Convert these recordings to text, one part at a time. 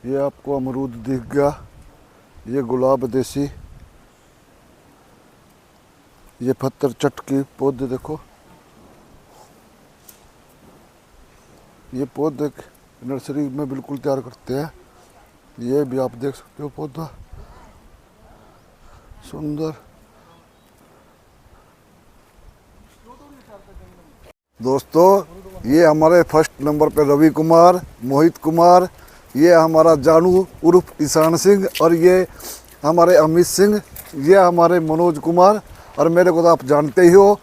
ये आपको अमरूद दिख गया, ये गुलाब देसी, ये पत्थर चटकी पौधे देखो, ये पौधे नर्सरी में बिल्कुल तैयार करते हैं। ये भी आप देख सकते हो पौधा सुंदर। दोस्तों ये हमारे फर्स्ट नंबर पे रवि कुमार, मोहित कुमार, ये हमारा जानू उर्फ ईशान सिंह, और ये हमारे अमित सिंह, ये हमारे मनोज कुमार, और मेरे को तो आप जानते ही हो,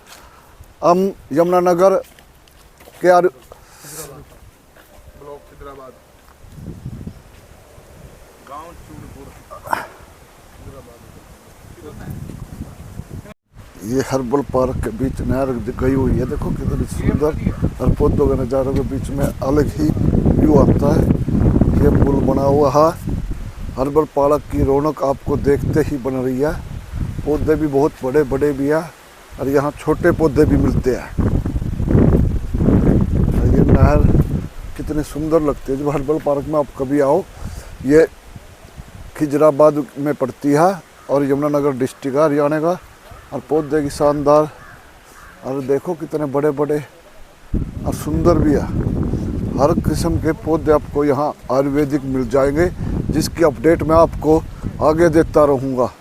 हम यमुनानगर के ये हर्बल पार्क के बीच नहर गई हुई है, देखो कितनी सुंदर, और पौधों के नज़ारों के बीच में अलग ही व्यू आता है। ये पुल बना हुआ है, हर्बल पार्क की रौनक आपको देखते ही बन रही है। पौधे भी बहुत बड़े बड़े भी हैं, और यहाँ छोटे पौधे भी मिलते हैं। ये नहर कितनी सुंदर लगती है। जब हर्बल पार्क में आप कभी आओ, ये खिजराबाद में पड़ती है और यमुनानगर डिस्ट्रिक्ट है हरियाणा का। और पौधे की शानदार, और देखो कितने बड़े बड़े और सुंदर भी है। हर किस्म के पौधे आपको यहाँ आयुर्वेदिक मिल जाएंगे, जिसकी अपडेट मैं आपको आगे देता रहूँगा।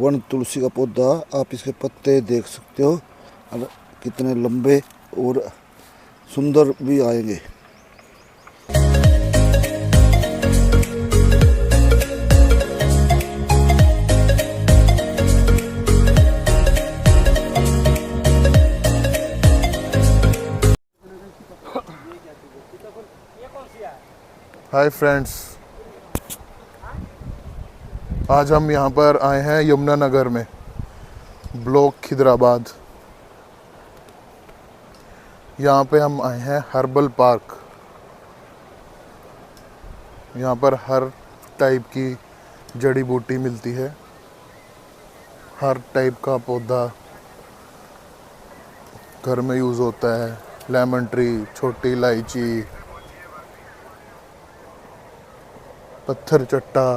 वन तुलसी का पौधा, आप इसके पत्ते देख सकते हो और कितने लंबे और सुंदर भी आएंगे। हाय फ्रेंड्स, आज हम यहाँ पर आए हैं यमुनानगर में, ब्लॉक खिदराबाद। यहाँ पे हम आए हैं हर्बल पार्क। यहाँ पर हर टाइप की जड़ी बूटी मिलती है, हर टाइप का पौधा घर में यूज़ होता है। लेमन ट्री, छोटी इलायची, पत्थर चट्टा,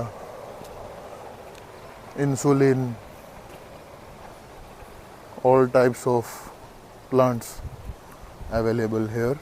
insulin, all types of plants available here.